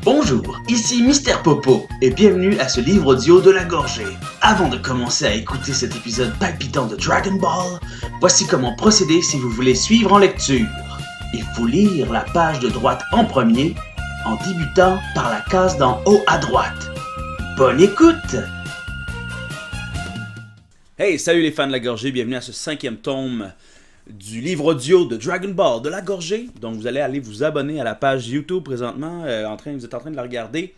Bonjour, ici Mister Popo et bienvenue à ce livre audio de la gorgée. Avant de commencer à écouter cet épisode palpitant de Dragon Ball, voici comment procéder si vous voulez suivre en lecture. Il faut lire la page de droite en premier, en débutant par la case d'en haut à droite. Bonne écoute! Hey, salut les fans de la gorgée, bienvenue à ce 5e tome du livre audio de Dragon Ball de la gorgée. Donc vous allez aller vous abonner à la page YouTube présentement, vous êtes en train de la regarder.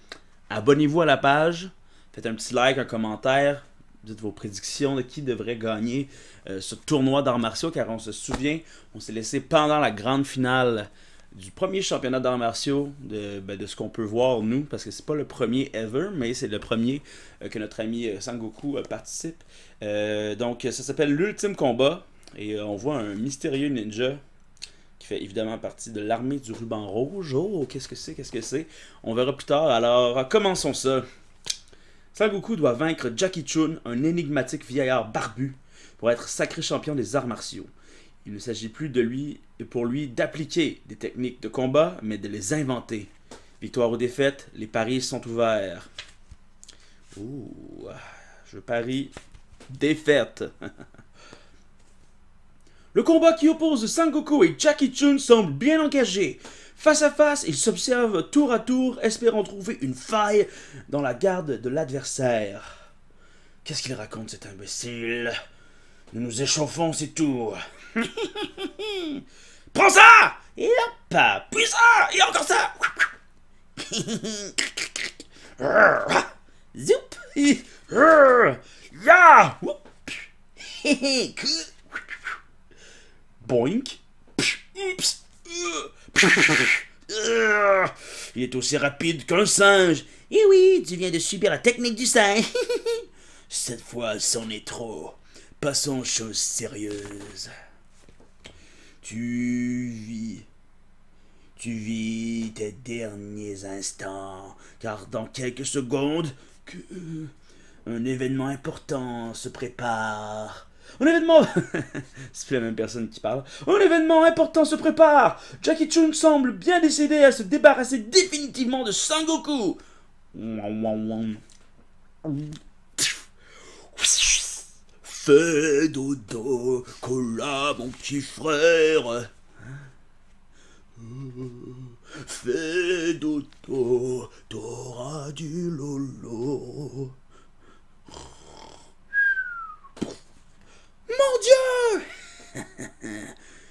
Abonnez-vous à la page, faites un petit like, un commentaire, dites vos prédictions de qui devrait gagner ce tournoi d'arts martiaux, car on se souvient, on s'est laissé pendant la grande finale du premier championnat d'arts martiaux, de ce qu'on peut voir nous, parce que c'est pas le premier ever, mais c'est le premier que notre ami Sangoku participe. Donc ça s'appelle l'ultime combat, et on voit un mystérieux ninja qui fait évidemment partie de l'armée du ruban rouge. Oh, qu'est-ce que c'est? On verra plus tard, alors commençons ça. Sangoku doit vaincre Jackie Chun, un énigmatique vieillard barbu, pour être sacré champion des arts martiaux. Il ne s'agit plus pour lui d'appliquer des techniques de combat, mais de les inventer. Victoire ou défaite, les paris sont ouverts. Ouh, je parie défaite. Le combat qui oppose Sangoku et Jackie Chun semble bien engagé. Face à face, ils s'observent tour à tour, espérant trouver une faille dans la garde de l'adversaire. Qu'est-ce qu'il raconte, cet imbécile? Nous nous échauffons, c'est tout. Prends ça! Et hop! Puis ça! Et encore ça! Zoup! Ya! Boink! Il est aussi rapide qu'un singe. Et oui, tu viens de subir la technique du singe. Cette fois, c'en est trop. Passons aux choses sérieuses. Tu vis tes derniers instants, car dans quelques secondes, un événement important se prépare. Un événement... C'est plus la même personne qui parle. Un événement important se prépare. Jackie Chun semble bien décidé à se débarrasser définitivement de Sangoku. Fais dodo, colla mon petit frère. Fais dodo, t'auras du lolo. Mon Dieu!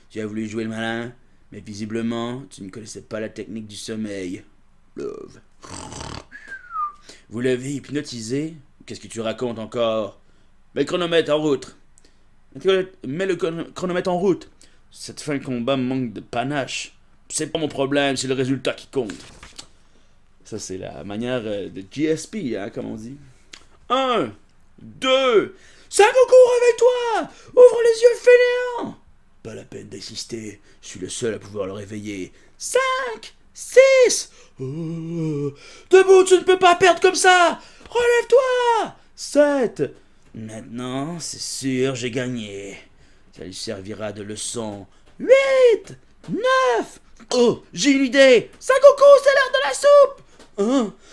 Tu as voulu jouer le malin, mais visiblement, tu ne connaissais pas la technique du sommeil. Love. Vous l'avez hypnotisé? Qu'est-ce que tu racontes encore? Mets le chronomètre en route. Mets le chronomètre en route. Cette fin de combat me manque de panache. C'est pas mon problème, c'est le résultat qui compte. Ça, c'est la manière de GSP, hein, comme on dit. 1, 2... Sangoku, réveille-toi! Ouvre les yeux, fainéant! Pas la peine d'insister, je suis le seul à pouvoir le réveiller. 5, 6... Debout, tu ne peux pas perdre comme ça! Relève-toi! 7... Maintenant, c'est sûr, j'ai gagné. Ça lui servira de leçon. 8... 9... Oh, j'ai une idée! Sangoku, c'est l'heure de la soupe!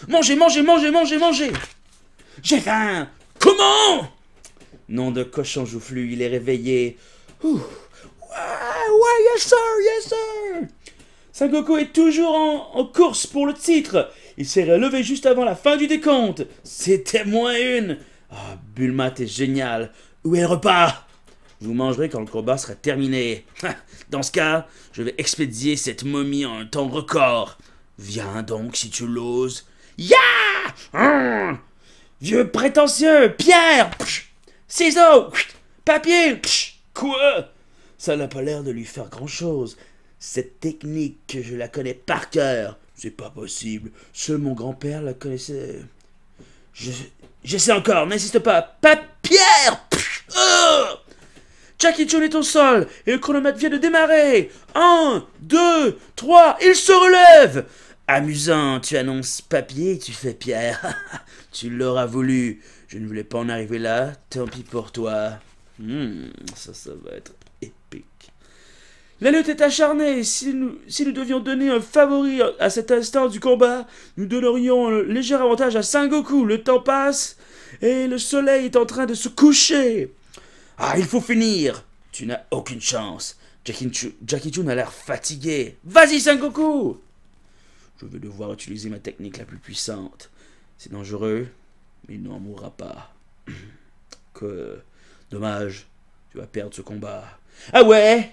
Mangez! J'ai faim! Comment? Nom de cochon joufflu, il est réveillé. Ouais, yes sir! Sangoku est toujours en course pour le titre. Il s'est relevé juste avant la fin du décompte. C'était -1. Ah, Bulma, t'es génial. Où est le repas? Vous mangerez quand le combat sera terminé. Dans ce cas, je vais expédier cette momie en un temps record. Viens donc si tu l'oses. Ya! Vieux prétentieux, Pierre! Ciseaux! Papier! Quoi? Ça n'a pas l'air de lui faire grand-chose. Cette technique, je la connais par cœur. C'est pas possible. Seul mon grand-père la connaissait. J'essaie encore, n'insiste pas. Pierre! Jackie Chun est au sol et le chronomètre vient de démarrer. 1, 2, 3, il se relève. Amusant, tu annonces papier et tu fais Pierre. Tu l'auras voulu. Je ne voulais pas en arriver là, tant pis pour toi. Ça va être épique. La lutte est acharnée. Si nous devions donner un favori à cet instant du combat, nous donnerions un léger avantage à Sengoku. Le temps passe et le soleil est en train de se coucher. Ah, il faut finir. Tu n'as aucune chance. Jackie Chun a l'air fatigué. Vas-y, Sengoku. Je vais devoir utiliser ma technique la plus puissante. C'est dangereux, mais il n'en mourra pas. Dommage, tu vas perdre ce combat. Ah ouais?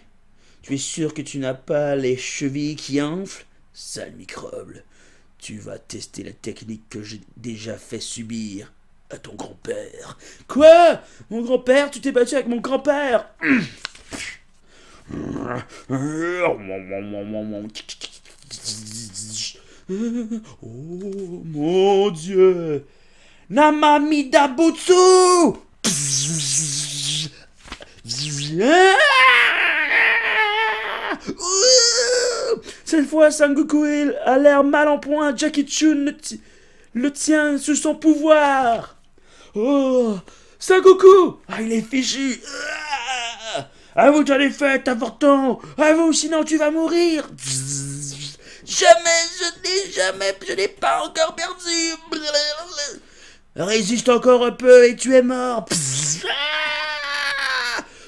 Tu es sûr que tu n'as pas les chevilles qui enflent? Sale microbe. Tu vas tester la technique que j'ai déjà fait subir à ton grand-père. Quoi? Mon grand-père? Tu t'es battu avec mon grand-père? Oh mon Dieu! Namamida Butsu! Cette fois, Sengoku a l'air mal en point. Jackie Chun le tient sous son pouvoir. Oh, Sengoku! Ah, il est fichu. À vous de les fêtes, avorton. À vous, sinon tu vas mourir. Je n'ai pas encore perdu. Résiste encore un peu et tu es mort.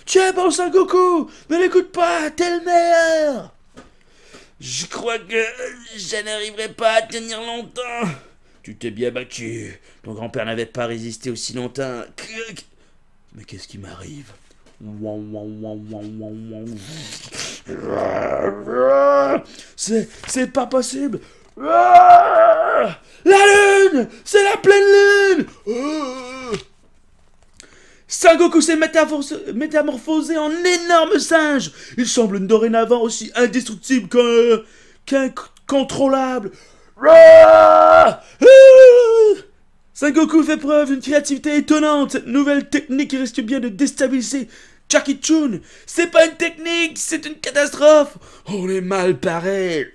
Tu es bon, Sengoku. Ne l'écoute pas, t'es le meilleur. Je crois que je n'arriverai pas à tenir longtemps. Tu t'es bien battu. Ton grand-père n'avait pas résisté aussi longtemps. Mais qu'est-ce qui m'arrive? C'est pas possible. La lune! C'est la pleine lune! Sengoku s'est métamorphosé en énorme singe. Il semble dorénavant aussi indestructible qu'incontrôlable. Sengoku fait preuve d'une créativité étonnante. Cette nouvelle technique risque bien de déstabiliser Jackie Chun. C'est pas une technique, c'est une catastrophe. On est mal paré.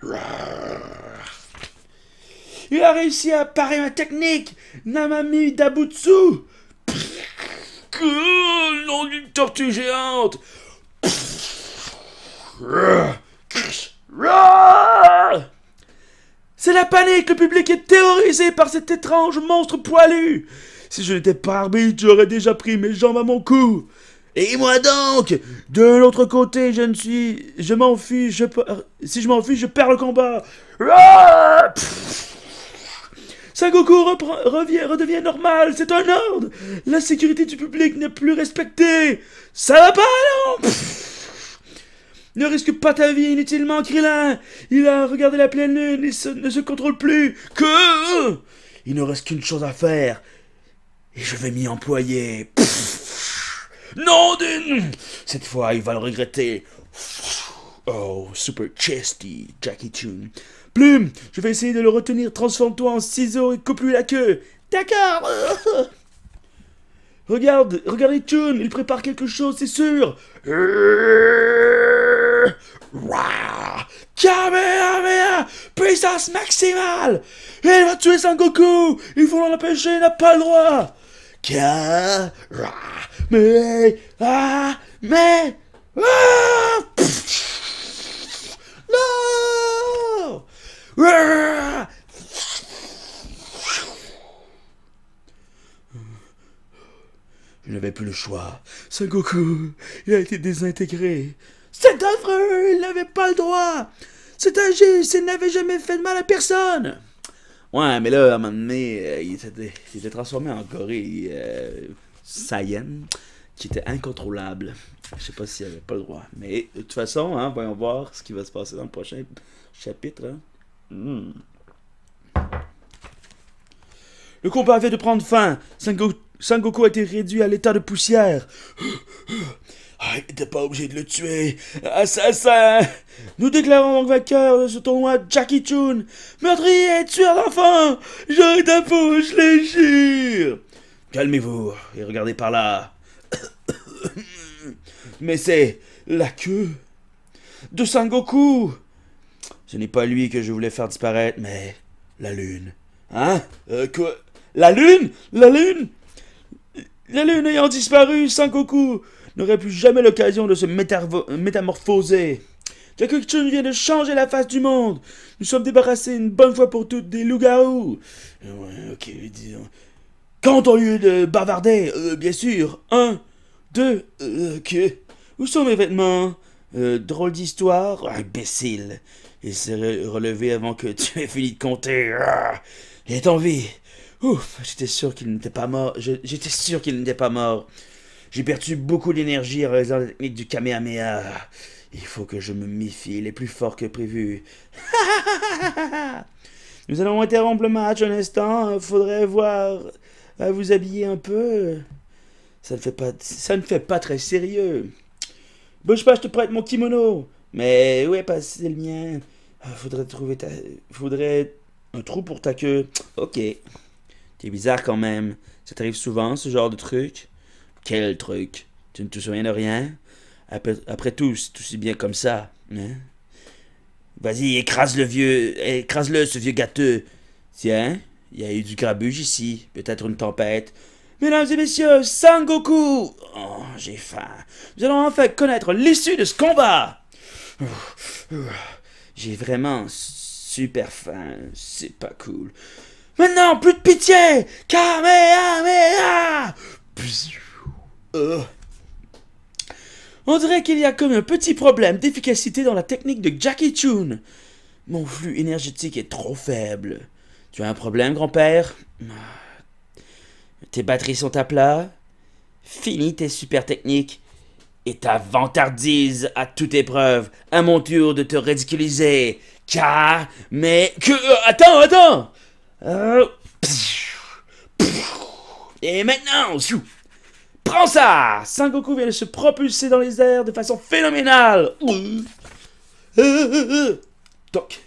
Il a réussi à parer ma technique. Namami Dabutsu. Nom d'une tortue géante. C'est la panique, le public est terrorisé par cet étrange monstre poilu. Si je n'étais pas arbitre, j'aurais déjà pris mes jambes à mon cou. Et moi donc? De l'autre côté, je m'enfuis, si je m'enfuis, je perds le combat. Sengoku redevient normal, c'est un ordre. La sécurité du public n'est plus respectée. Ça va pas, non? Ne risque pas ta vie inutilement, Krillin. Il a regardé la pleine lune, ne se contrôle plus. Que? Il ne reste qu'une chose à faire. Et je vais m'y employer. Non, d'une. Cette fois, il va le regretter. Oh, super chesty, Jackie Chun. Plume, je vais essayer de le retenir. Transforme-toi en ciseau et coupe-lui la queue. D'accord. Regardez Chun, il prépare quelque chose, c'est sûr. Kamehameha, puissance maximale. Il va tuer Sengoku. Il faut l'empêcher, il n'a pas le droit. Non. Je n'avais plus le choix. Sengoku, il a été désintégré. C'est affreux, il n'avait pas le droit. C'est injuste, il n'avait jamais fait de mal à personne. Ouais, mais là, à un moment donné, il s'était transformé en gorille Saiyan, qui était incontrôlable. Je sais pas s'il avait pas le droit. Mais de toute façon, hein, voyons voir ce qui va se passer dans le prochain chapitre. Hein. Le combat avait de prendre fin. Sengoku a été réduit à l'état de poussière. Ah, il n'était pas obligé de le tuer. Assassin! Nous déclarons donc vainqueur de ce tournoi Jackie Chun. Meurtrier et tueur d'enfants! J'aurai ta peau, je les jure! Calmez-vous et regardez par là. Mais c'est la queue de Sengoku. Ce n'est pas lui que je voulais faire disparaître, mais la lune. Hein? Quoi? La lune? La lune? La lune ayant disparu, Sengoku n'aurait plus jamais l'occasion de se métamorphoser. Jackie Chun vient de changer la face du monde. Nous sommes débarrassés une bonne fois pour toutes des loups-garous. Ouais, ok, disons. Quand au lieu de bavarder, bien sûr. 1, 2, ok. Où sont mes vêtements? Drôle d'histoire. Imbécile. Il s'est relevé avant que tu aies fini de compter. Il est en vie. Ouf, j'étais sûr qu'il n'était pas mort. J'étais sûr qu'il n'était pas mort. J'ai perdu beaucoup d'énergie en réalisant la technique du Kamehameha. Il faut que je me méfie, il est plus fort que prévu. Nous allons interrompre le match un instant. Faudrait voir à vous habiller un peu. Ça ne fait pas très sérieux. Bouge pas, je te prête mon kimono. Mais où est passé le mien? Faudrait un trou pour ta queue. Ok. T'es bizarre quand même. Ça t'arrive souvent, ce genre de truc? Quel truc? Tu ne te souviens de rien? Après tout, c'est aussi bien comme ça. Hein? Vas-y, écrase-le, ce vieux gâteux. Tiens, il y a eu du grabuge ici. Peut-être une tempête. Mesdames et messieurs, Sangoku! Oh, j'ai faim. Nous allons enfin connaître l'issue de ce combat. J'ai vraiment super faim. C'est pas cool. Maintenant, plus de pitié! Kamehameha! On dirait qu'il y a comme un petit problème d'efficacité dans la technique de Jackie Chun. Mon flux énergétique est trop faible. Tu as un problème, grand-père? Tes batteries sont à plat? Finis tes super techniques et ta vantardise à toute épreuve. À mon tour de te ridiculiser. Attends! Et maintenant, prends ça! Sangoku vient de se propulser dans les airs de façon phénoménale. Toc.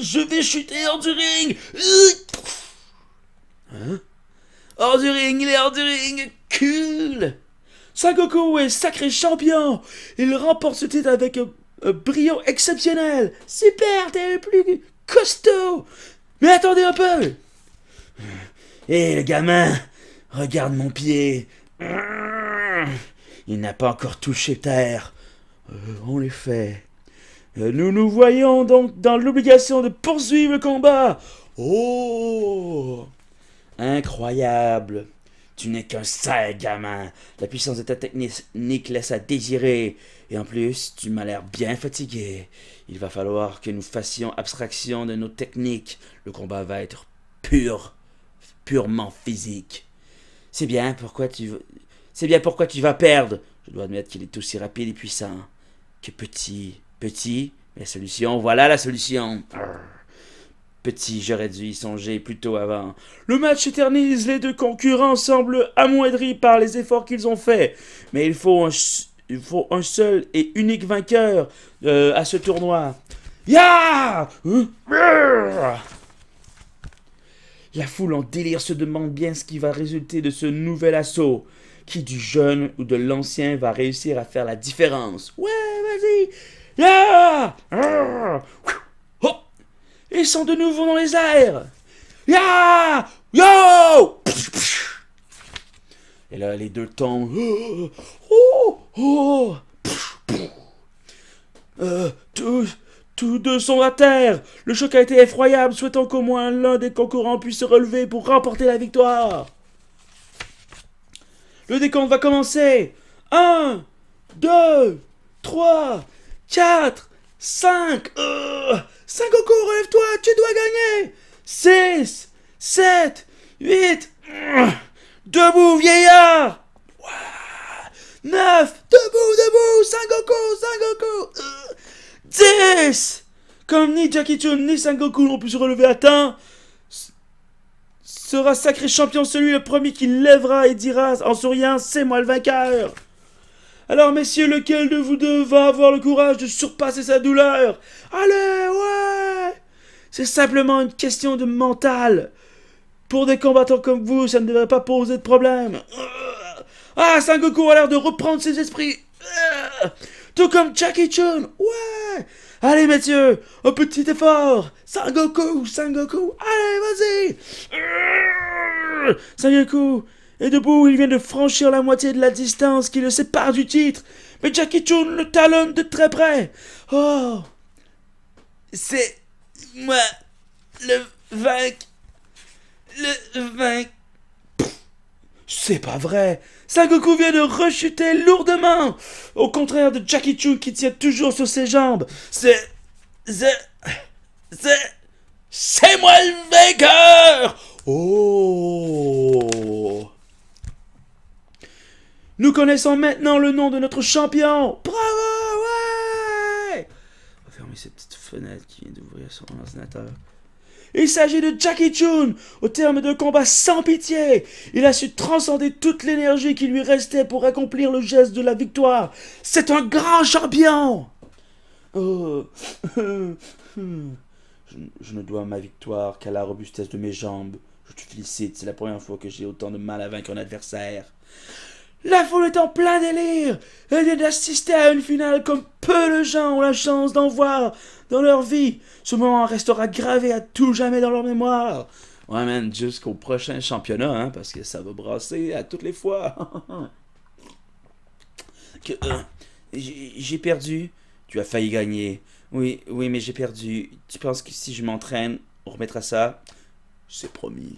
Je vais chuter hors du ring. Hein? Hors du ring, il est hors du ring. Cool. Sangoku est sacré champion. Il remporte ce titre avec un brio exceptionnel. Super, t'es le plus costaud. Mais attendez un peu. Hé, le gamin, regarde mon pied. Il n'a pas encore touché terre. On les fait. Nous nous voyons donc dans l'obligation de poursuivre le combat. Oh! Incroyable. Tu n'es qu'un sale gamin. La puissance de ta technique laisse à désirer. Et en plus, tu m'as l'air bien fatigué. Il va falloir que nous fassions abstraction de nos techniques. Le combat va être purement physique. C'est bien pourquoi tu vas perdre. Je dois admettre qu'il est aussi rapide et puissant que petit. Petit, la solution, voilà la solution. Petit, j'aurais dû y songer plus tôt avant. Le match s'éternise, les deux concurrents semblent amoindris par les efforts qu'ils ont faits. Mais il faut un seul et unique vainqueur à ce tournoi. Ya! La foule en délire se demande bien ce qui va résulter de ce nouvel assaut. Qui du jeune ou de l'ancien va réussir à faire la différence? Ouais, vas-y! Ya! Oh! Ils sont de nouveau dans les airs! Ya! Yo! Et là, les deux tombent. Tous deux sont à terre. Le choc a été effroyable, souhaitant qu'au moins l'un des concurrents puisse se relever pour remporter la victoire. Le décompte va commencer. 1, 2, 3, 4, 5. Sangoku, relève-toi, tu dois gagner. 6, 7, 8. Debout, vieillard. 9, debout, Sangoku. 10. Comme ni Jackie Chun ni Sangoku n'ont pu se relever à temps, sera sacré champion celui le premier qui lèvera et dira en souriant « C'est moi le vainqueur !» Alors messieurs, lequel de vous deux va avoir le courage de surpasser sa douleur? Allez, ouais! C'est simplement une question de mental. Pour des combattants comme vous, ça ne devrait pas poser de problème. Ah, Sangoku a l'air de reprendre ses esprits. Tout comme Jackie Chun. Ouais! Allez, messieurs, un petit effort. Sangoku. Allez, vas-y. Sangoku est debout, il vient de franchir la moitié de la distance qui le sépare du titre. Mais Jackie Chun le talonne de très près. Oh, c'est moi le vainqueur. C'est pas vrai. Sangoku vient de rechuter lourdement. Au contraire de Jackie Chun qui tient toujours sur ses jambes. C'est moi le vainqueur. Oh. Nous connaissons maintenant le nom de notre champion. Bravo, ouais. On va fermer cette petite fenêtre qui vient d'ouvrir sur mon ordinateur. Il s'agit de Jackie Chun. Au terme d'un combat sans pitié, il a su transcender toute l'énergie qui lui restait pour accomplir le geste de la victoire. C'est un grand champion. Oh. Je ne dois ma victoire qu'à la robustesse de mes jambes. Je te félicite, c'est la première fois que j'ai autant de mal à vaincre un adversaire. La foule est en plein délire. Elle vient d'assister à une finale comme peu de gens ont la chance d'en voir dans leur vie. Ce moment restera gravé à tout jamais dans leur mémoire. Ouais, man, jusqu'au prochain championnat, hein, parce que ça va brasser à toutes les fois. J'ai perdu. Tu as failli gagner. Oui, mais j'ai perdu. Tu penses que si je m'entraîne, on remettra ça? C'est promis.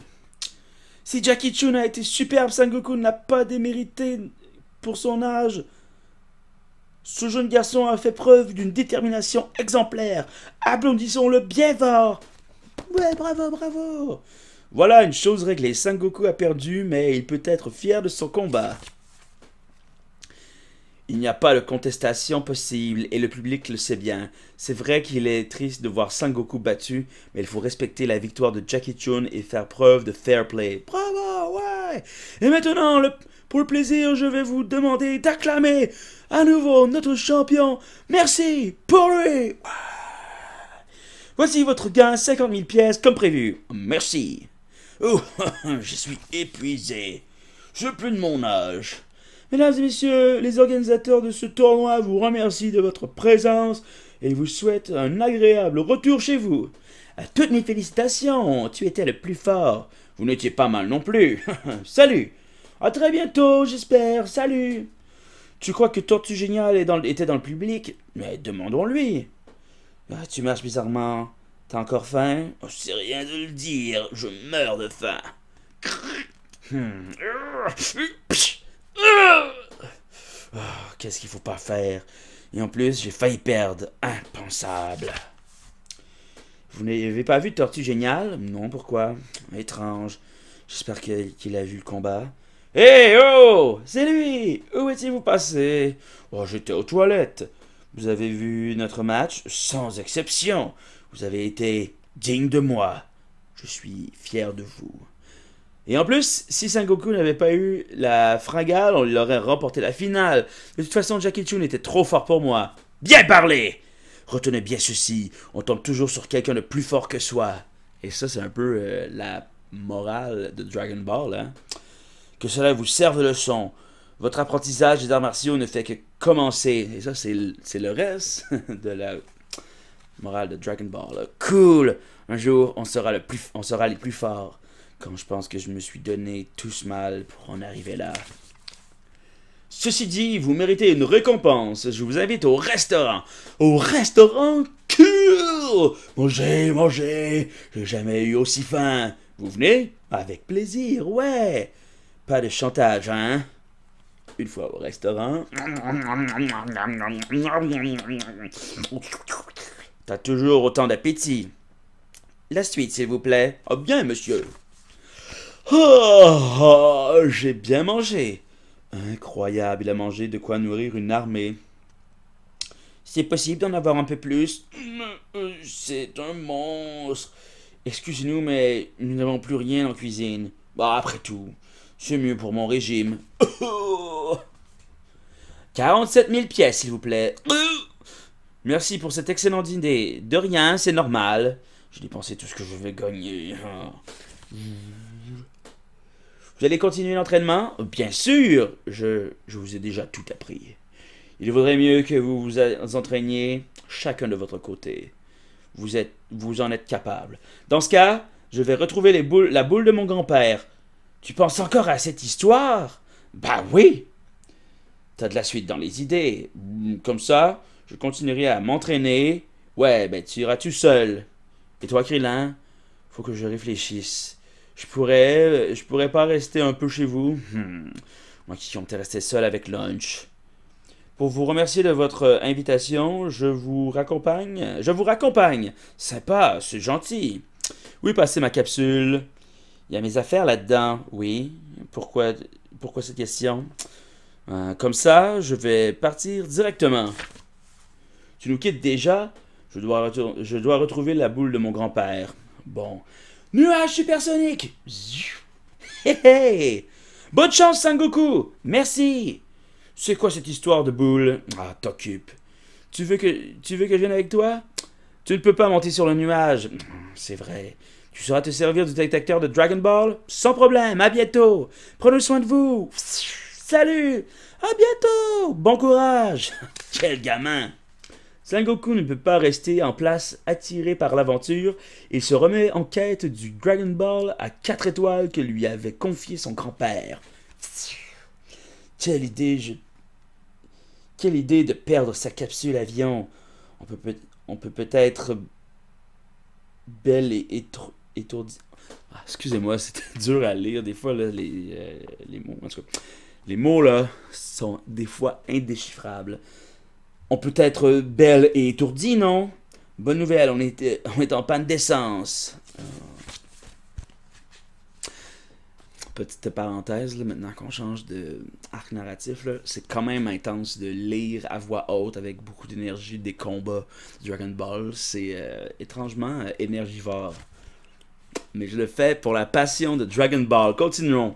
Si Jackie Chun a été superbe, Sangoku n'a pas démérité pour son âge. Ce jeune garçon a fait preuve d'une détermination exemplaire. Applaudissons-le bien fort. Ouais, bravo, bravo. Voilà une chose réglée. Sangoku a perdu, mais il peut être fier de son combat. Il n'y a pas de contestation possible et le public le sait bien. C'est vrai qu'il est triste de voir Sangoku battu, mais il faut respecter la victoire de Jackie Chun et faire preuve de fair play. Bravo, ouais! Et maintenant, pour le plaisir, je vais vous demander d'acclamer à nouveau notre champion. Merci pour lui! Ouais. Voici votre gain, 50 000 pièces comme prévu. Merci. Oh, je suis épuisé. Je n'ai plus de mon âge. Mesdames et messieurs, les organisateurs de ce tournoi vous remercient de votre présence et vous souhaitent un agréable retour chez vous. À toutes mes félicitations, tu étais le plus fort. Vous n'étiez pas mal non plus. Salut. À très bientôt, j'espère. Salut. Tu crois que Tortue Géniale était dans le public? Mais demandons-lui. Ah, tu marches bizarrement. T'as encore faim? Oh, c'est rien de le dire. Je meurs de faim. Oh, qu'est-ce qu'il faut pas faire? Et en plus, j'ai failli perdre. Impensable. Vous n'avez pas vu Tortue Géniale? Non, pourquoi? Étrange. J'espère qu'il a vu le combat. Hé, oh! C'est lui! Où étiez-vous passé? Oh, j'étais aux toilettes. Vous avez vu notre match? Sans exception. Vous avez été digne de moi. Je suis fier de vous. Et en plus, si Sangoku n'avait pas eu la fringale, on lui aurait remporté la finale. De toute façon, Jackie Chun était trop fort pour moi. Bien parlé! Retenez bien ceci, on tombe toujours sur quelqu'un de plus fort que soi. Et ça, c'est un peu la morale de Dragon Ball, hein? Que cela vous serve de leçon. Votre apprentissage des arts martiaux ne fait que commencer. Et ça, c'est le reste de la morale de Dragon Ball. Cool! Un jour, on sera les plus forts. Quand je pense que je me suis donné tous mal pour en arriver là. Ceci dit, vous méritez une récompense. Je vous invite au restaurant. Au restaurant cool! Mangez, mangez. J'ai jamais eu aussi faim. Vous venez? Avec plaisir, ouais. Pas de chantage, hein? Une fois au restaurant. T'as toujours autant d'appétit. La suite, s'il vous plaît. Oh bien, monsieur. Oh, j'ai bien mangé. Incroyable, il a mangé de quoi nourrir une armée. C'est possible d'en avoir un peu plus? C'est un monstre. Excusez-nous, mais nous n'avons plus rien en cuisine. Bah, après tout, c'est mieux pour mon régime. 47 000 pièces, s'il vous plaît. Merci pour cette excellente idée. De rien, c'est normal. J'ai dépensé tout ce que je vais gagner. Vous allez continuer l'entraînement? Bien sûr, je vous ai déjà tout appris. Il vaudrait mieux que vous vous entraîniez chacun de votre côté. Vous en êtes capable. Dans ce cas, je vais retrouver la boule de mon grand-père. Tu penses encore à cette histoire? Bah oui! T'as de la suite dans les idées. Comme ça, je continuerai à m'entraîner. Ouais, ben tu iras tout seul. Et toi, Krillin? Faut que je réfléchisse. Je pourrais pas rester un peu chez vous. Moi qui comptais rester seul avec Lunch. Pour vous remercier de votre invitation, je vous raccompagne. Sympa, c'est gentil. Oui, passez ma capsule. Il y a mes affaires là-dedans. Oui. Pourquoi cette question? Comme ça, je vais partir directement. Tu nous quittes déjà? Je dois retrouver la boule de mon grand-père. Bon. Nuage supersonique! Hé hé! Bonne chance, Sangoku! Merci! C'est quoi cette histoire de boule? Ah, t'occupe. Tu veux que je vienne avec toi? Tu ne peux pas monter sur le nuage. C'est vrai. Tu sauras te servir du détecteur de Dragon Ball? Sans problème, à bientôt! Prenez soin de vous! Salut! À bientôt! Bon courage! Quel gamin! Sangoku ne peut pas rester en place attiré par l'aventure et se remet en quête du Dragon Ball à 4 étoiles que lui avait confié son grand-père. Quelle idée de perdre sa capsule avion. On peut peut-être belle et étourdie. Ah, excusez-moi, c'était dur à lire. Des fois, là, les mots. En tout cas, les mots là sont des fois indéchiffrables. On peut être belle et étourdie, non? Bonne nouvelle, on est en panne d'essence. Petite parenthèse, là, maintenant qu'on change de arc narratif, c'est quand même intense de lire à voix haute avec beaucoup d'énergie des combats de Dragon Ball. C'est étrangement énergivore. Mais je le fais pour la passion de Dragon Ball. Continuons.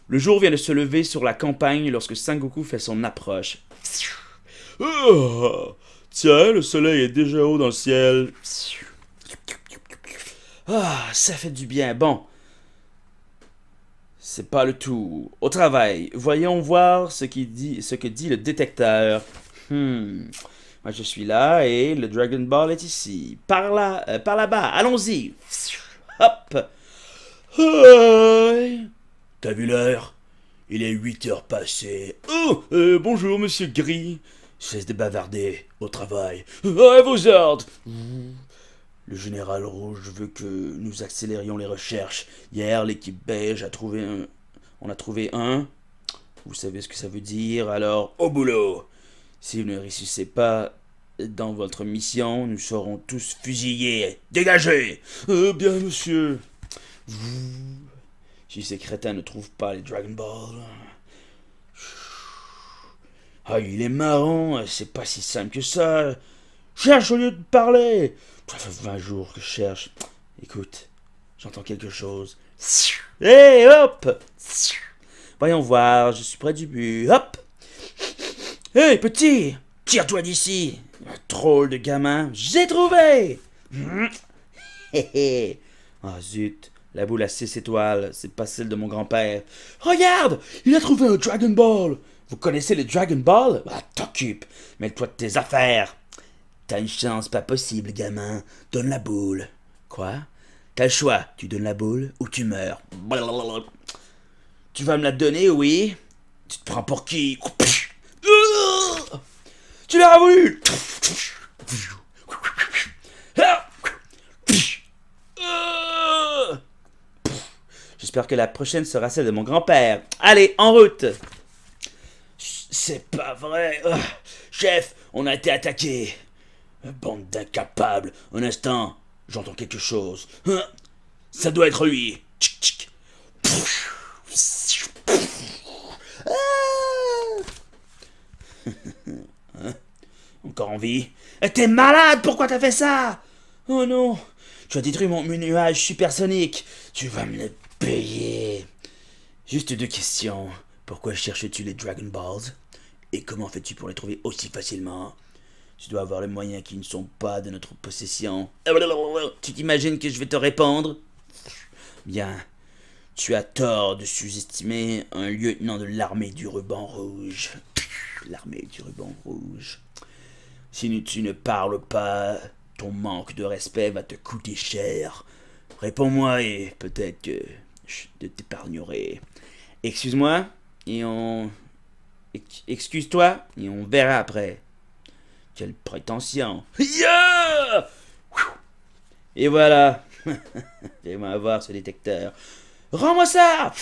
Le jour vient de se lever sur la campagne lorsque Sangoku fait son approche. Oh, tiens, le soleil est déjà haut dans le ciel. Ah, ça fait du bien. Bon. C'est pas le tout. Au travail, voyons voir ce que dit le détecteur. Moi, je suis là et le Dragon Ball est ici. Par là-bas, allons-y. Hop. Hey. T'as vu l'heure? Il est 8 heures passées. Oh, bonjour, monsieur Gris. Cesse de bavarder. Au travail. À vos ordres. Le général Rouge veut que nous accélérions les recherches. Hier, l'équipe beige on a trouvé un. Vous savez ce que ça veut dire, alors au boulot. Si vous ne réussissez pas dans votre mission, nous serons tous fusillés. Dégagez! Bien, monsieur. Si ces crétins ne trouvent pas les Dragon Ball... Ah, il est marrant, c'est pas si simple que ça. Cherche au lieu de parler. Ça fait 20 jours que je cherche. Écoute, j'entends quelque chose. Hé, hop! Voyons voir, je suis près du but. Hop! Hé, petit! Tire-toi d'ici! Drôle de gamin, j'ai trouvé! Hé hé! Ah zut, la boule à 6 étoiles, c'est pas celle de mon grand-père. Regarde! Il a trouvé un Dragon Ball! Vous connaissez le Dragon Ball? Ah, t'occupe! Mets-toi de tes affaires! T'as une chance pas possible, gamin. Donne la boule. Quoi? T'as le choix. Tu donnes la boule ou tu meurs. Blablabla. Tu vas me la donner, oui? Tu te prends pour qui? Tu l'as voulu! J'espère que la prochaine sera celle de mon grand-père. Allez, en route! C'est pas vrai. Chef, on a été attaqué. Bande d'incapables. Un instant, j'entends quelque chose. Ça doit être lui. Tchic, tchic. Encore en vie? T'es malade, pourquoi t'as fait ça? Oh non, tu as détruit mon nuage supersonique. Tu vas me le payer. Juste 2 questions. Pourquoi cherches-tu les Dragon Balls? Et comment fais-tu pour les trouver aussi facilement? Tu dois avoir les moyens qui ne sont pas de notre possession. Tu t'imagines que je vais te répondre? Bien. Tu as tort de sous-estimer un lieutenant de l'armée du ruban rouge. L'armée du ruban rouge. Si tu ne parles pas, ton manque de respect va te coûter cher. Réponds-moi et peut-être que Je t'épargnerai. Excuse-moi, et on... Excuse-toi, et on verra après. Quelle prétention. Yeah! Et voilà. Fais-moi voir ce détecteur. Rends-moi ça!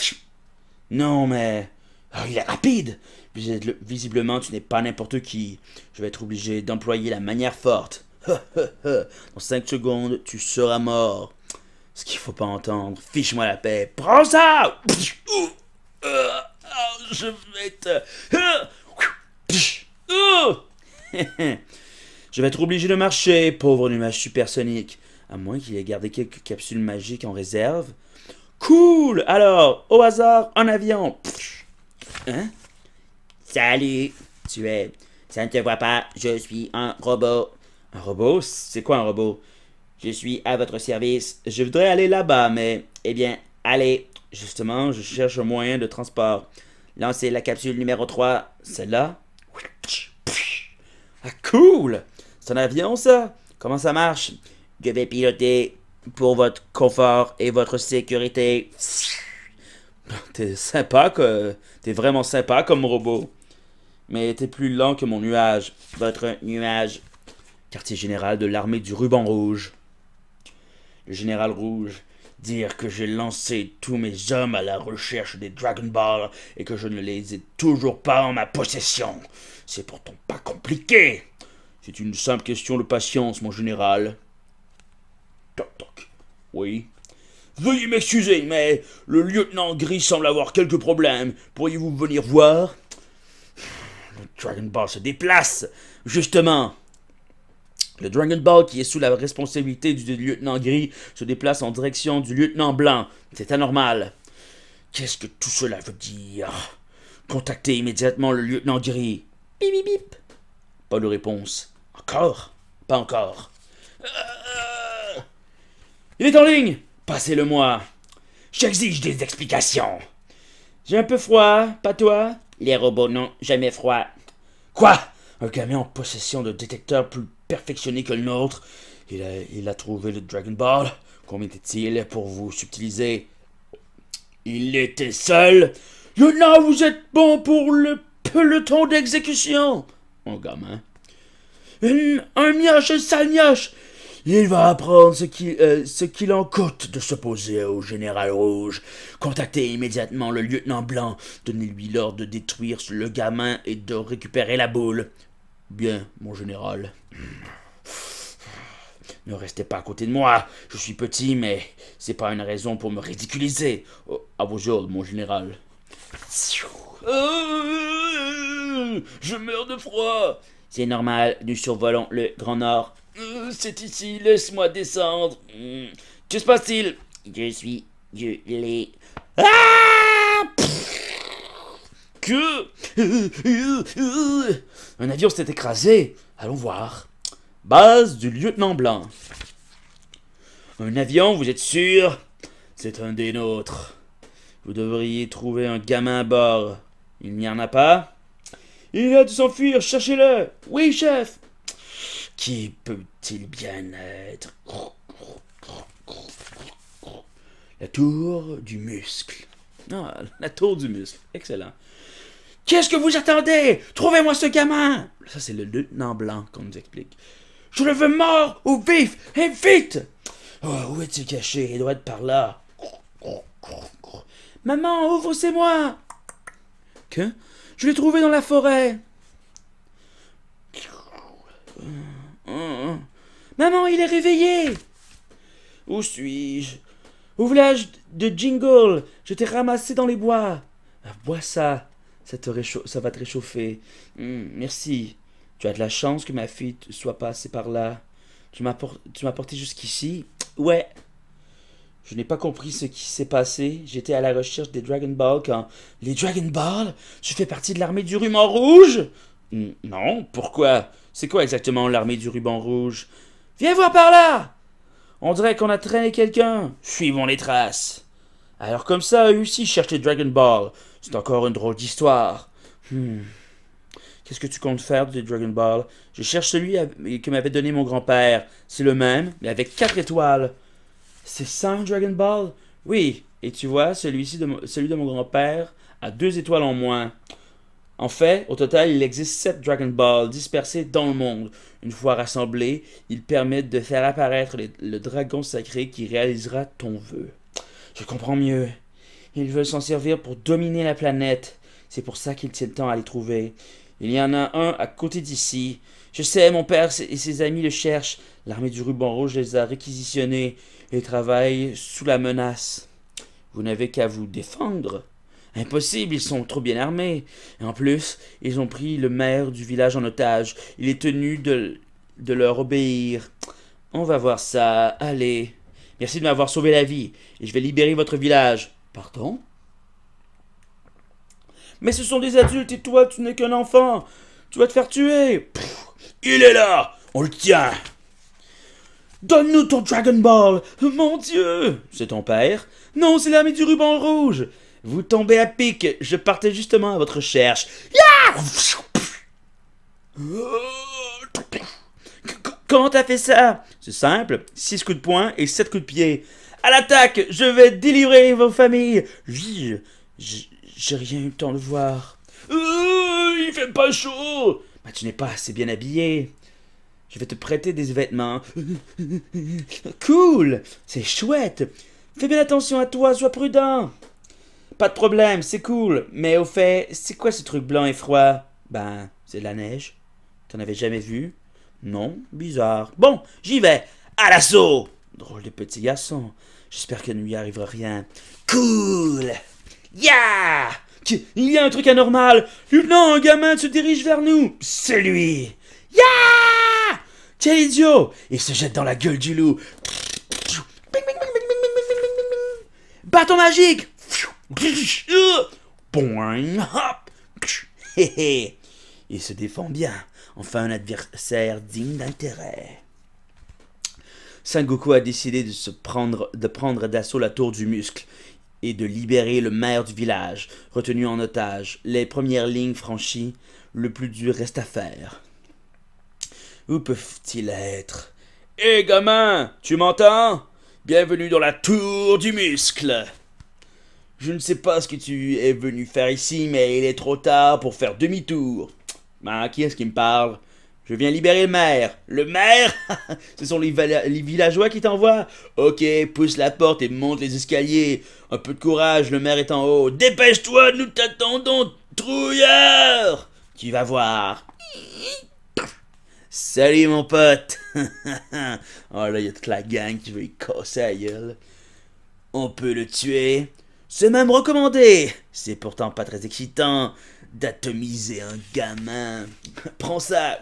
Non, mais... Oh, il est rapide. Visiblement, tu n'es pas n'importe qui. Je vais être obligé d'employer la manière forte. Dans 5 secondes, tu seras mort. Ce qu'il faut pas entendre. Fiche-moi la paix. Prends ça! Je vais te... Je vais être obligé de marcher, pauvre nuage supersonique. À moins qu'il ait gardé quelques capsules magiques en réserve. Cool! Alors, au hasard, un avion. Hein? Salut! Ça ne te voit pas, je suis un robot. Un robot? C'est quoi un robot? Je suis à votre service. Je voudrais aller là-bas, mais... Eh bien, allez. Justement, je cherche un moyen de transport. Lancez la capsule numéro 3. Celle-là? Ah, cool! C'est un avion, ça? Comment ça marche? Je vais piloter pour votre confort et votre sécurité. T'es sympa, quoi. T'es vraiment sympa comme robot. Mais t'es plus lent que mon nuage. Votre nuage. Quartier général de l'armée du ruban rouge. Le général rouge. Dire que j'ai lancé tous mes hommes à la recherche des Dragon Ball et que je ne les ai toujours pas en ma possession. C'est pourtant pas compliqué. C'est une simple question de patience, mon général. Toc toc. Oui. Veuillez m'excuser, mais le lieutenant Gris semble avoir quelques problèmes. Pourriez-vous venir voir? Le Dragon Ball se déplace, justement. Le Dragon Ball, qui est sous la responsabilité du lieutenant Gris, se déplace en direction du lieutenant Blanc. C'est anormal. Qu'est-ce que tout cela veut dire? Contactez immédiatement le lieutenant Gris. Bip bip bip. Pas de réponse. Encore? Pas encore. Il est en ligne! Passez-le-moi. J'exige des explications. J'ai un peu froid, pas toi? Les robots n'ont jamais froid. Quoi? Un gamin en possession de détecteurs plus perfectionné que le nôtre. Il a trouvé le Dragon Ball. Combien était-il pour vous subtiliser? Il était seul. Lieutenant, vous êtes bon pour le peloton d'exécution. Mon gamin. Un mioche, un sale mioche. Il va apprendre ce qu'il en coûte de s'opposer au général rouge. Contactez immédiatement le lieutenant Blanc. Donnez-lui l'ordre de détruire le gamin et de récupérer la boule. Bien, mon général. Ne restez pas à côté de moi. Je suis petit, mais c'est pas une raison pour me ridiculiser. Oh, à vos ordres, mon général. Je meurs de froid. C'est normal, nous survolons le Grand Nord. C'est ici, laisse-moi descendre. Que se passe-t-il? Je suis gelé. Ah! Que? Un avion s'est écrasé. Allons voir. Base du lieutenant Blanc. Un avion, vous êtes sûr? C'est un des nôtres. Vous devriez trouver un gamin à bord. Il n'y en a pas? Il a dû s'enfuir, cherchez-le. Oui, chef. Qui peut-il bien être? La tour du muscle. Ah, la tour du muscle. Excellent. Qu'est-ce que vous attendez? Trouvez-moi ce gamin! Ça, c'est le lieutenant Blanc qu'on nous explique. Je le veux mort ou vif! Et vite! Oh, où est-il caché? Il doit être par là. Maman, ouvre, c'est moi! Que? Je l'ai trouvé dans la forêt. Maman, il est réveillé! Où suis-je? Au village de Jingle. Je t'ai ramassé dans les bois. Bois ça. Ça va te réchauffer. Merci. Tu as de la chance que ma fille soit passée par là. Tu m'as porté jusqu'ici. Ouais. Je n'ai pas compris ce qui s'est passé. J'étais à la recherche des Dragon Ball quand... Les Dragon Ball? Tu fais partie de l'armée du ruban rouge? Non, pourquoi? C'est quoi exactement l'armée du ruban rouge? Viens voir par là! On dirait qu'on a traîné quelqu'un. Suivons les traces. Alors comme ça, eux aussi cherchent les Dragon Ball. C'est encore une drôle d'histoire. Qu'est-ce que tu comptes faire des Dragon Ball? Je cherche celui que m'avait donné mon grand-père. C'est le même, mais avec 4 étoiles. C'est 5 Dragon Ball? Oui, Et tu vois, celui de mon grand-père a 2 étoiles en moins. En fait, au total, il existe 7 Dragon Ball dispersés dans le monde. Une fois rassemblés, ils permettent de faire apparaître le dragon sacré qui réalisera ton vœu. Je comprends mieux. Ils veulent s'en servir pour dominer la planète. C'est pour ça qu'ils tiennent tant à les trouver. Il y en a un à côté d'ici. Je sais, mon père et ses amis le cherchent. L'armée du ruban rouge les a réquisitionnés et travaillent sous la menace. Vous n'avez qu'à vous défendre. Impossible, ils sont trop bien armés. Et en plus, ils ont pris le maire du village en otage. Il est tenu de leur obéir. On va voir ça. Allez. Merci de m'avoir sauvé la vie. Et je vais libérer votre village. Pardon? Mais ce sont des adultes et toi, tu n'es qu'un enfant. Tu vas te faire tuer. Pff, il est là. On le tient. Donne-nous ton Dragon Ball. Mon Dieu. C'est ton père? Non, c'est l'armée du ruban rouge. Vous tombez à pic, je partais justement à votre recherche. Comment t'as fait ça? C'est simple, 6 coups de poing et 7 coups de pied. À l'attaque, je vais délivrer vos familles. J'ai rien eu le temps de voir. Il fait pas chaud. Bah, tu n'es pas assez bien habillé. Je vais te prêter des vêtements. Cool, c'est chouette. Fais bien attention à toi, sois prudent. Pas de problème, c'est cool. Mais au fait, c'est quoi ce truc blanc et froid? Ben, c'est de la neige. T'en avais jamais vu? Non? Bizarre. Bon, j'y vais. À l'assaut! Drôle de petit garçon. J'espère qu'il ne lui arrivera rien. Cool! Yeah! Il y a un truc anormal. Non, un gamin se dirige vers nous. C'est lui. Yeah! Quel idiot! Il se jette dans la gueule du loup. Bâton magique! Il se défend bien. Enfin un adversaire digne d'intérêt. Sengoku a décidé de prendre d'assaut la tour du muscle et de libérer le maire du village, retenu en otage. Les premières lignes franchies, le plus dur reste à faire. Où peuvent-ils être? Hé gamin, tu m'entends? Bienvenue dans la tour du muscle. Je ne sais pas ce que tu es venu faire ici, mais il est trop tard pour faire demi-tour. Ben, qui est-ce qui me parle? Je viens libérer le maire. Le maire? Ce sont les villageois qui t'envoient? Ok, pousse la porte et monte les escaliers. Un peu de courage, le maire est en haut. Dépêche-toi, nous t'attendons, trouillard! Tu vas voir. Salut mon pote. Oh là, il y a toute la gang qui veut y casser la gueule. On peut le tuer. C'est même recommandé. C'est pourtant pas très excitant d'atomiser un gamin. Prends ça.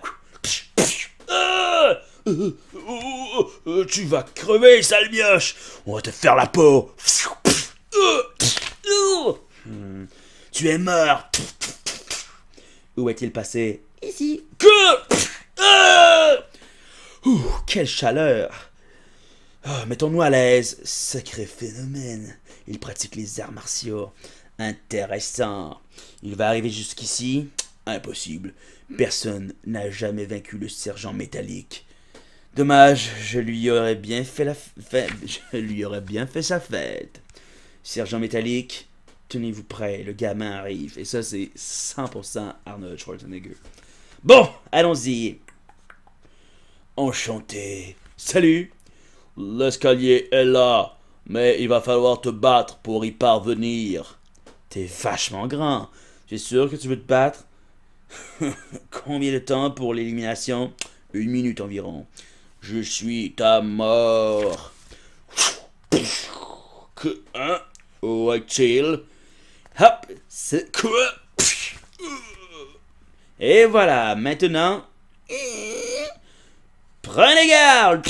Tu vas crever, sale mioche. On va te faire la peau. Tu es mort. Où est-il passé? Ici. Quelle chaleur. Mettons-nous à l'aise. Sacré phénomène. Il pratique les arts martiaux. Intéressant. Il va arriver jusqu'ici? Impossible. Personne n'a jamais vaincu le sergent métallique. Dommage, je lui aurais bien fait sa fête. Sergent métallique, tenez-vous prêt, le gamin arrive. Et ça, c'est 100% Arnold Schwarzenegger. Bon, allons-y. Enchanté. Salut. L'escalier est là, mais il va falloir te battre pour y parvenir. T'es vachement grand. J'ai sûr que tu veux te battre? Combien de temps pour l'élimination? 1 minute environ. Je suis ta mort. Où est-il? Hop, c'est quoi? Et voilà, maintenant... Prenez garde!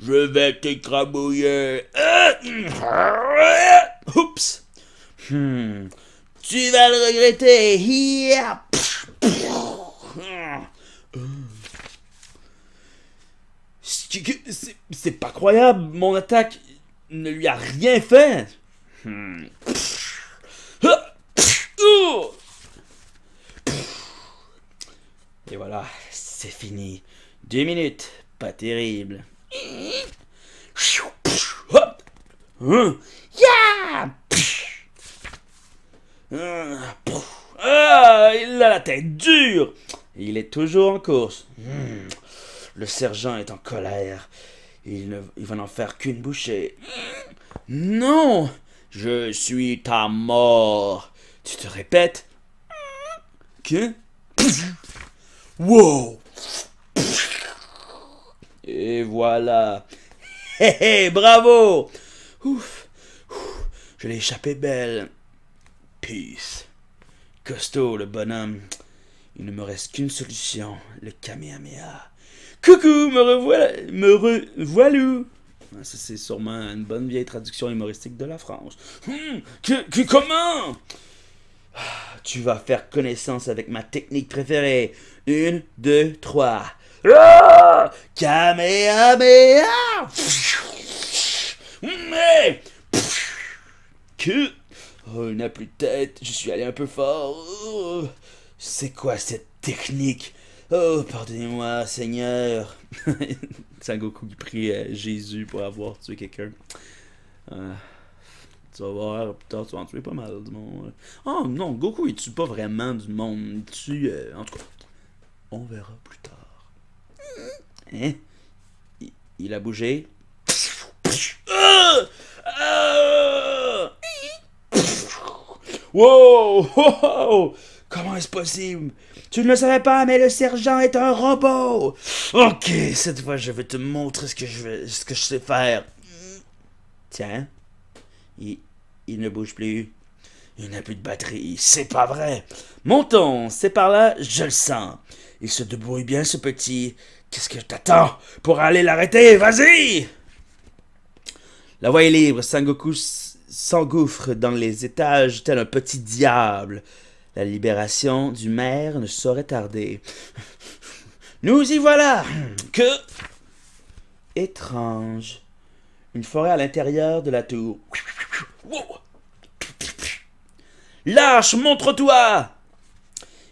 Je vais t'écrabouiller. Oups. Tu vas le regretter. C'est pas croyable. Mon attaque ne lui a rien fait. Et voilà, c'est fini. 2 minutes. Pas terrible. Ah, il a la tête dure. Il est toujours en course. Le sergent est en colère. Il va n'en faire qu'une bouchée. Non, je suis ta mort. Tu te répètes? Que? Wow. Et voilà. Hé hé, bravo. Ouf. Je l'ai échappé belle. Peace. Costaud, le bonhomme. Il ne me reste qu'une solution, le Kamehameha. Coucou, me revoilà. Ça, c'est sûrement une bonne vieille traduction humoristique de la France. Comment? Tu vas faire connaissance avec ma technique préférée. 1, 2, 3. Ah! Kamehameha! Mais... Oh, il n'a plus de tête. Je suis allé un peu fort. Oh, c'est quoi cette technique? Oh, pardonnez-moi, Seigneur. Sangoku qui prie Jésus pour avoir tué quelqu'un. Tu vas voir, plus tard, tu vas en tuer pas mal du monde. Oh non, Goku, il tue pas vraiment du monde. Il tue... en tout cas, on verra plus tard. Hein? Il a bougé. Wow! Oh! Comment est-ce possible? Tu ne le savais pas, mais le sergent est un robot! Ok, cette fois, je vais te montrer ce que je sais faire. Tiens. Il ne bouge plus. Il n'a plus de batterie. C'est pas vrai. Montons, c'est par là, je le sens. Il se débrouille bien, ce petit. Qu'est-ce que t'attends pour aller l'arrêter? Vas-y! La voie est libre. Sangoku s'engouffre dans les étages tel un petit diable. La libération du maire ne saurait tarder. Nous y voilà! Que... Étrange. Une forêt à l'intérieur de la tour. Lâche, montre-toi!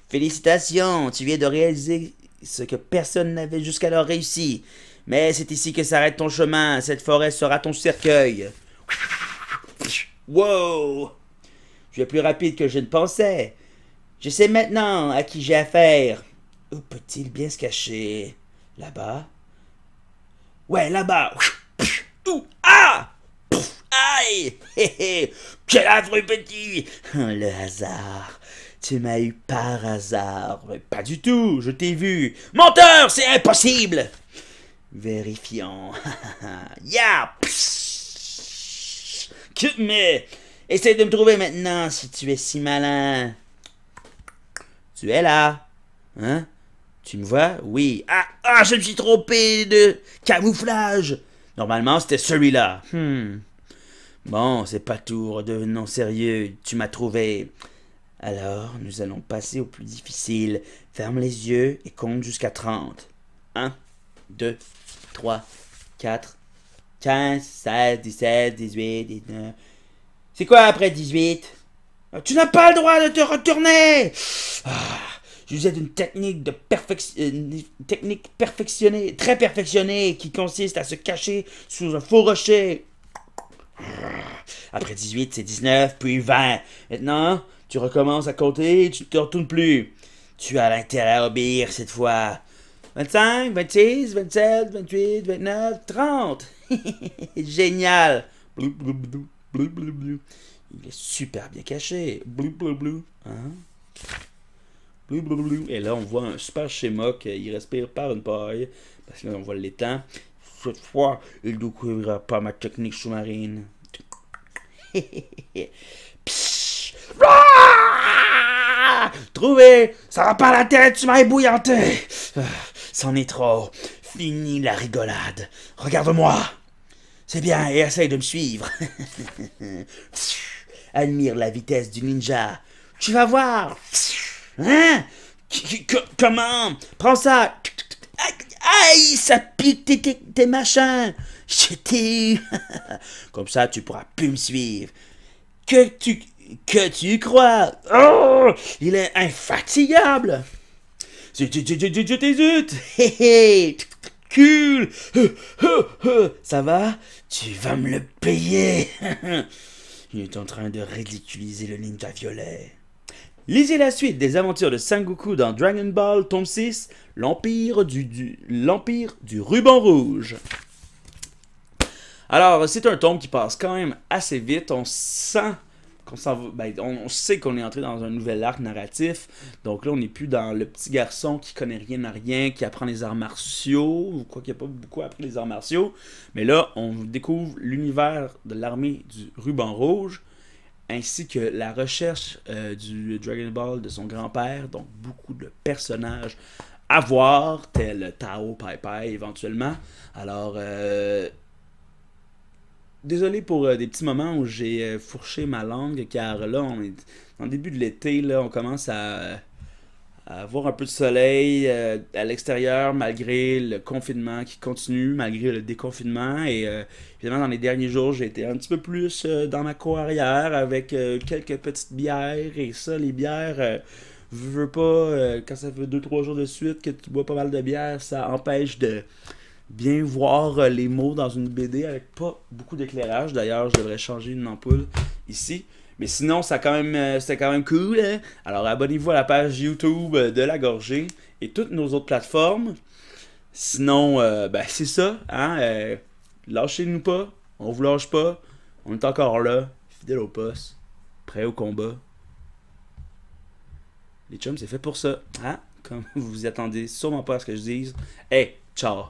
Félicitations, tu viens de réaliser ce que personne n'avait jusqu'alors réussi. Mais c'est ici que s'arrête ton chemin. Cette forêt sera ton cercueil. Wow! Tu es plus rapide que je ne pensais. Je sais maintenant à qui j'ai affaire. Où peut-il bien se cacher? Là-bas? Ouais, là-bas. Ah! Aïe! Hé hé! Quel affreux petit! Le hasard. Tu m'as eu par hasard. Mais pas du tout, je t'ai vu. Menteur, c'est impossible! Vérifions. Ya! Mais... Essaye de me trouver maintenant si tu es si malin. Tu es là. Hein? Tu me vois? Oui. Ah, je me suis trompé de camouflage. Normalement, c'était celui-là. Bon, c'est pas tout. Redevenons sérieux. Tu m'as trouvé. Alors, nous allons passer au plus difficile. Ferme les yeux et compte jusqu'à 30. 1, 2, 3, 4, 15, 16, 17, 18, 19... C'est quoi après 18? Tu n'as pas le droit de te retourner! J'usais d'une technique perfectionnée, très perfectionnée, qui consiste à se cacher sous un faux rocher. Après 18, c'est 19, puis 20. Maintenant, tu recommences à compter et tu ne te retournes plus. Tu as intérêt à obéir cette fois. 25, 26, 27, 28, 29, 30. Génial. Il est super bien caché. Hein? Et là, on voit un super schéma qu'il respire par une paille. Parce que là, on voit l'étang. Cette fois, il ne découvrira pas ma technique sous-marine. Trouvé! Ça va pas la tête, tu m'as ébouillanté! C'en est trop. Fini la rigolade. Regarde-moi. C'est bien, et essaye de me suivre. Admire la vitesse du ninja. Tu vas voir. Hein? Comment? Prends ça. Aïe, ça pique tes machins. Je t'ai eu. Comme ça, tu pourras plus me suivre. Que tu crois? Oh, il est infatigable. Zut. Hé hé. Cool. Ça va? Tu vas me le payer. Il est en train de ridiculiser le ninja violet. Lisez la suite des aventures de Sangoku dans Dragon Ball, tome 6, l'Empire du Ruban Rouge. Alors, c'est un tome qui passe quand même assez vite. On sent qu'on s'en va, on sait qu'on est entré dans un nouvel arc narratif. Donc là, on n'est plus dans le petit garçon qui connaît rien à rien, qui apprend les arts martiaux, ou quoi qu'il n'y a pas beaucoup appris les arts martiaux. Mais là, on découvre l'univers de l'armée du Ruban Rouge, ainsi que la recherche du Dragon Ball de son grand-père. Donc beaucoup de personnages à voir, tel Tao Pai Pai éventuellement. Alors, désolé pour des petits moments où j'ai fourché ma langue, car là, on est dans le début de l'été, là, on commence à avoir un peu de soleil à l'extérieur, malgré le confinement qui continue, malgré le déconfinement. Et évidemment, dans les derniers jours, j'ai été un petit peu plus dans ma cour arrière avec quelques petites bières. Et ça, les bières, veux pas, quand ça fait 2-3 jours de suite que tu bois pas mal de bière, ça empêche de bien voir les mots dans une BD avec pas beaucoup d'éclairage. D'ailleurs, je devrais changer une ampoule ici. Mais sinon, c'était quand même cool. Hein? Alors, abonnez-vous à la page YouTube de La Gorgée et toutes nos autres plateformes. Sinon, c'est ça. Hein? Lâchez-nous pas. On vous lâche pas. On est encore là, fidèle au poste, prêt au combat. Les chums, c'est fait pour ça. Hein? Comme vous vous attendez sûrement pas à ce que je dise. Hey, ciao!